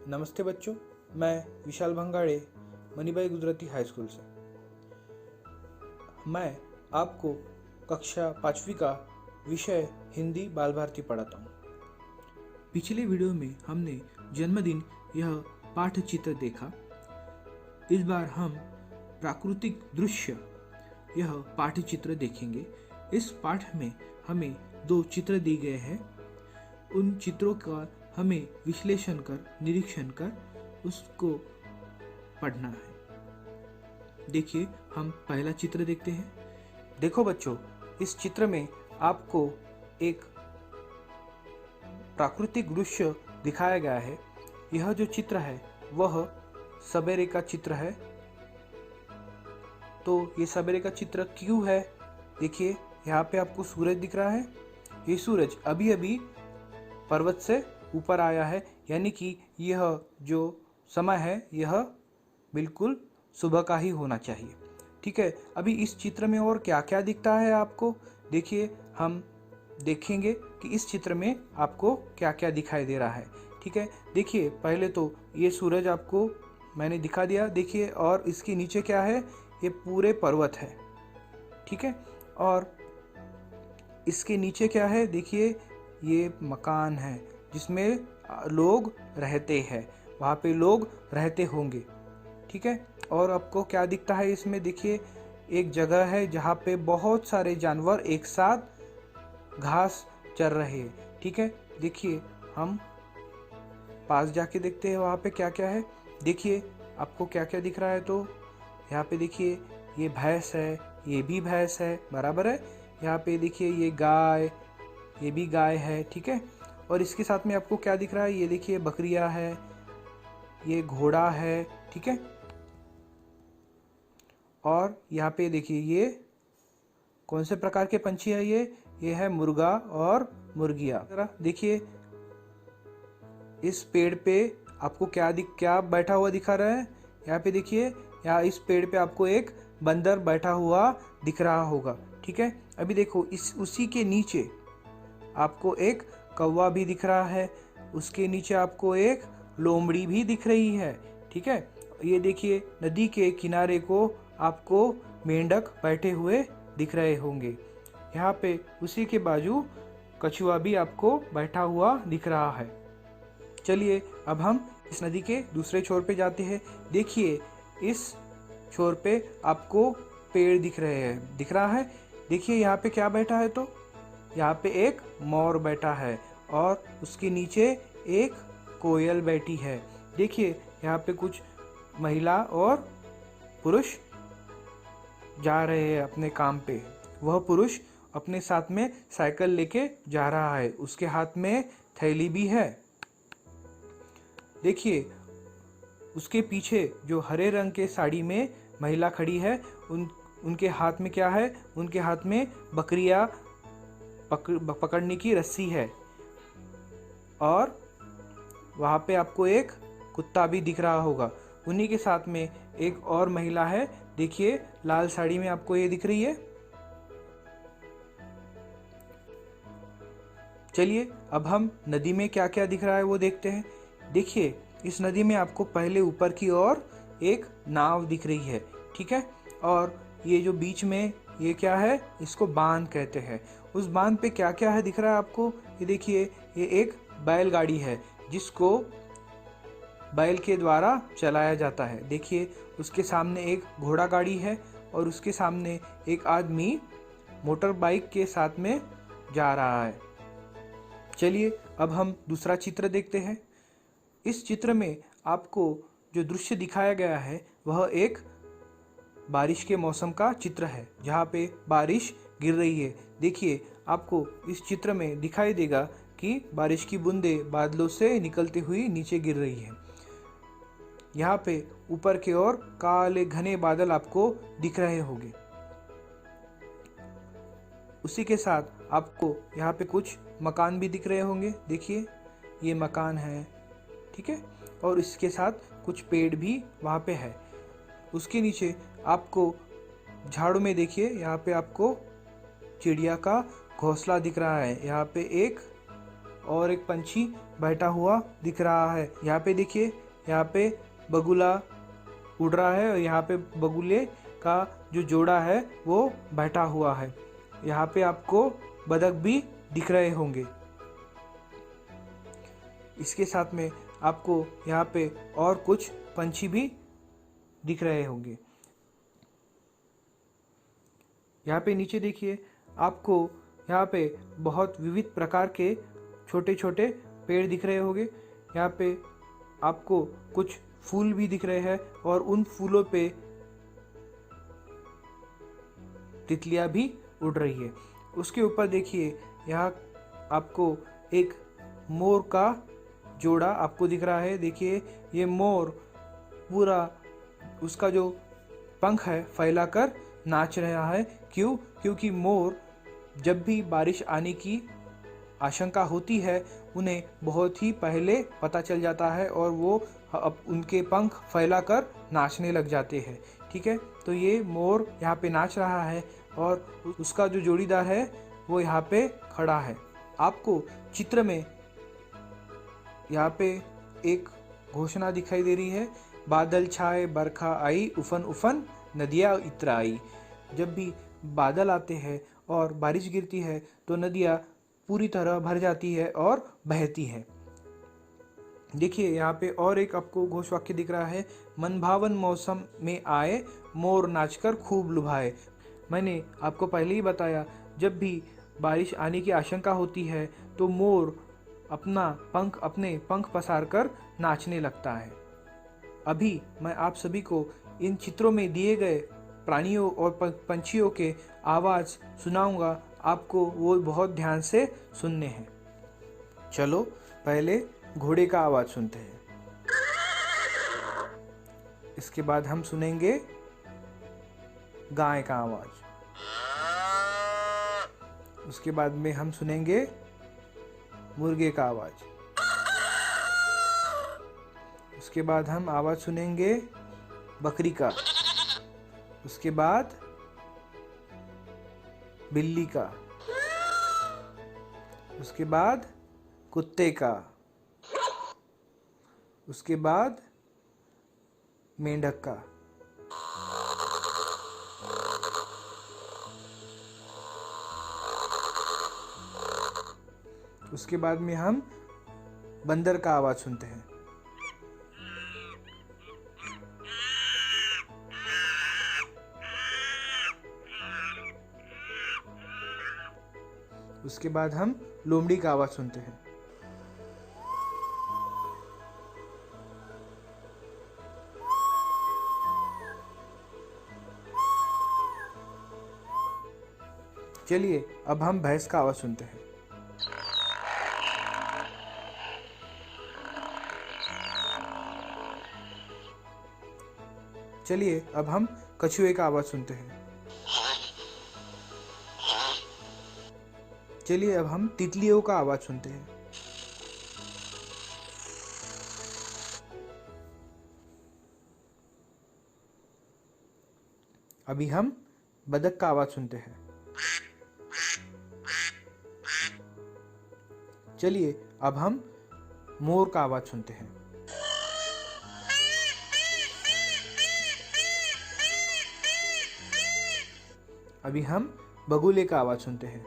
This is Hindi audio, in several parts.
नमस्ते बच्चों, मैं विशाल भंगाड़े मनीबाई गुजराती हाई स्कूल से। मैं आपको कक्षा 5वीं का विषय हिंदी बाल भारती पढ़ाता हूँ। पिछले वीडियो में हमने जन्मदिन यह पाठचित्र देखा। इस बार हम प्राकृतिक दृश्य यह पाठचित्र देखेंगे। इस पाठ में हमें 2 चित्र दिए गए हैं। उन चित्रों का हमें विश्लेषण कर, निरीक्षण कर उसको पढ़ना है। देखिए, हम पहला चित्र देखते हैं। देखो बच्चों, इस चित्र में आपको एक प्राकृतिक दृश्य दिखाया गया है। यह जो चित्र है वह सवेरे का चित्र है। तो ये सवेरे का चित्र क्यों है? देखिए, यहाँ पे आपको सूरज दिख रहा है। ये सूरज अभी अभी पर्वत से ऊपर आया है, यानी कि यह जो समय है यह बिल्कुल सुबह का ही होना चाहिए। ठीक है, अभी इस चित्र में और क्या क्या दिखता है आपको, देखिए हम देखेंगे कि इस चित्र में आपको क्या क्या दिखाई दे रहा है। ठीक है, देखिए पहले तो ये सूरज आपको मैंने दिखा दिया। देखिए, और इसके नीचे क्या है, ये पूरे पर्वत है। ठीक है, और इसके नीचे क्या है, देखिए ये मकान है जिसमें लोग रहते हैं, वहाँ पे लोग रहते होंगे। ठीक है, और आपको क्या दिखता है इसमें, देखिए एक जगह है जहाँ पे बहुत सारे जानवर एक साथ घास चर रहे हैं। ठीक है, देखिए हम पास जाके देखते हैं वहाँ पे क्या क्या है। देखिए आपको क्या क्या दिख रहा है। तो यहाँ पे देखिए ये भैंस है, ये भी भैंस है, बराबर है। यहाँ पे देखिए ये गाय, ये भी गाय है। ठीक है, और इसके साथ में आपको क्या दिख रहा है, ये देखिए बकरियां है, ये घोड़ा है। ठीक है, और यहाँ पे देखिए ये कौन से प्रकार के पंछी है, ये है मुर्गा और मुर्गियाँ। देखिए इस पेड़ पे आपको क्या बैठा हुआ दिखा रहा है। यहाँ पे देखिए, यहाँ इस पेड़ पे आपको एक बंदर बैठा हुआ दिख रहा होगा। ठीक है, अभी देखो उसी के नीचे आपको एक कौवा भी दिख रहा है, उसके नीचे आपको एक लोमड़ी भी दिख रही है। ठीक है, ये देखिए नदी के किनारे को आपको मेंढक बैठे हुए दिख रहे होंगे। यहाँ पे उसी के बाजू कछुआ भी आपको बैठा हुआ दिख रहा है। चलिए अब हम इस नदी के दूसरे छोर पे जाते हैं। देखिए इस छोर पे आपको पेड़ दिख रहा है। देखिए यहाँ पे क्या बैठा है, तो यहाँ पे एक मोर बैठा है और उसके नीचे एक कोयल बैठी है। देखिए यहाँ पे कुछ महिला और पुरुष जा रहे हैं अपने काम पे। वह पुरुष अपने साथ में साइकिल लेके जा रहा है, उसके हाथ में थैली भी है। देखिए उसके पीछे जो हरे रंग के साड़ी में महिला खड़ी है, उनके हाथ में क्या है, उनके हाथ में बकरियां पकड़ने की रस्सी है। और वहाँ पे आपको एक कुत्ता भी दिख रहा होगा। उन्हीं के साथ में एक और महिला है, देखिए लाल साड़ी में आपको ये दिख रही है। चलिए अब हम नदी में क्या क्या दिख रहा है वो देखते हैं। देखिए इस नदी में आपको पहले ऊपर की ओर एक नाव दिख रही है। ठीक है, और ये जो बीच में ये क्या है, इसको बांध कहते हैं। उस बांध पे क्या क्या है दिख रहा है आपको, ये देखिए ये एक बैलगाड़ी है जिसको बैल के द्वारा चलाया जाता है। देखिए उसके सामने एक घोड़ा गाड़ी है और उसके सामने एक आदमी मोटर बाइक के साथ में जा रहा है। चलिए अब हम दूसरा चित्र देखते हैं। इस चित्र में आपको जो दृश्य दिखाया गया है वह एक बारिश के मौसम का चित्र है, जहाँ पे बारिश गिर रही है। देखिए आपको इस चित्र में दिखाई देगा कि बारिश की बूंदें बादलों से निकलती हुई नीचे गिर रही है। यहाँ पे ऊपर की ओर काले घने बादल आपको दिख रहे होंगे। उसी के साथ आपको यहाँ पे कुछ मकान भी दिख रहे होंगे। देखिए ये मकान है। ठीक है, और इसके साथ कुछ पेड़ भी वहाँ पे है। उसके नीचे आपको झाड़ों में देखिए, यहाँ पे आपको चिड़िया का घोंसला दिख रहा है। यहाँ पे एक और एक पंछी बैठा हुआ दिख रहा है। यहाँ पे देखिए, यहाँ पे बगुला उड़ रहा है और यहाँ पे बगुले का जो जोड़ा है वो बैठा हुआ है। यहाँ पे आपको बतख भी दिख रहे होंगे। इसके साथ में आपको यहाँ पे और कुछ पंछी भी दिख रहे होंगे। यहाँ पे नीचे देखिए, आपको यहाँ पे बहुत विविध प्रकार के छोटे छोटे पेड़ दिख रहे होंगे। यहाँ पे आपको कुछ फूल भी दिख रहे हैं और उन फूलों पे तितलियाँ भी उड़ रही है। उसके ऊपर देखिए, यहाँ आपको एक मोर का जोड़ा आपको दिख रहा है। देखिए, ये मोर पूरा उसका जो पंख है फैलाकर नाच रहा है। क्यों? क्योंकि मोर जब भी बारिश आने की आशंका होती है उन्हें बहुत ही पहले पता चल जाता है और वो अब उनके पंख फैलाकर नाचने लग जाते हैं। ठीक है, तो ये मोर यहाँ पे नाच रहा है और उसका जो जोड़ीदार है वो यहाँ पे खड़ा है। आपको चित्र में यहाँ पे एक घोषणा दिखाई दे रही है, बादल छाए बरखा आई, उफन उफन नदियाँ इतराई। जब भी बादल आते हैं और बारिश गिरती है तो नदियाँ पूरी तरह भर जाती है और बहती है। देखिए, यहाँ पे और एक आपको घोष वाक्य दिख रहा है, मनभावन मौसम में आए मोर नाचकर खूब लुभाए। मैंने आपको पहले ही बताया, जब भी बारिश आने की आशंका होती है तो मोर अपने पंख पसार कर नाचने लगता है। अभी मैं आप सभी को इन चित्रों में दिए गए प्राणियों और पंछियों के आवाज़ सुनाऊंगा। आपको वो बहुत ध्यान से सुनने हैं। चलो पहले घोड़े का आवाज़ सुनते हैं। इसके बाद हम सुनेंगे गाय का आवाज़। उसके बाद में हम सुनेंगे मुर्गे का आवाज़। उसके बाद हम आवाज़ सुनेंगे बकरी का। उसके बाद बिल्ली का। उसके बाद कुत्ते का। उसके बाद मेंढक का। उसके बाद में हम बंदर का आवाज़ सुनते हैं। उसके बाद हम लोमड़ी का आवाज़ सुनते हैं। चलिए अब हम भैंस का आवाज़ सुनते हैं। चलिए अब हम कछुए का आवाज़ सुनते हैं। चलिए अब हम तितलियों का आवाज़ सुनते हैं। अभी हम बतख का आवाज़ सुनते हैं। चलिए अब हम मोर का आवाज़ सुनते हैं। अभी हम बगुले का आवाज़ सुनते हैं।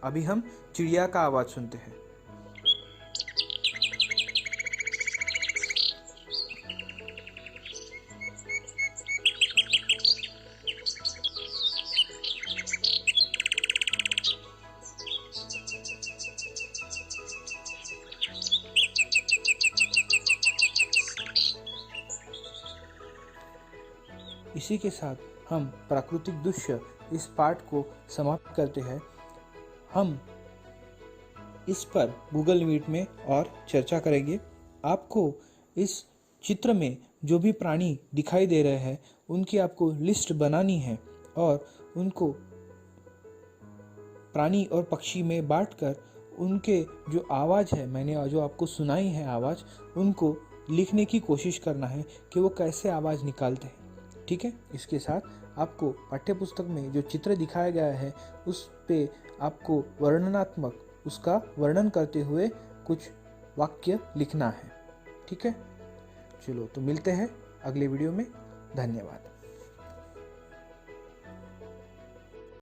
अभी हम चिड़िया का आवाज़ सुनते हैं। इसी के साथ हम प्राकृतिक दृश्य इस पाठ को समाप्त करते हैं। हम इस पर गूगल मीट में और चर्चा करेंगे। आपको इस चित्र में जो भी प्राणी दिखाई दे रहे हैं उनकी आपको लिस्ट बनानी है और उनको प्राणी और पक्षी में बांटकर उनके जो आवाज़ है, मैंने जो आपको सुनाई है आवाज़, उनको लिखने की कोशिश करना है कि वो कैसे आवाज़ निकालते हैं। ठीक है, इसके साथ आपको पाठ्य पुस्तक में जो चित्र दिखाया गया है उस पे आपको वर्णनात्मक उसका वर्णन करते हुए कुछ वाक्य लिखना है। ठीक है, चलो तो मिलते हैं अगले वीडियो में। धन्यवाद।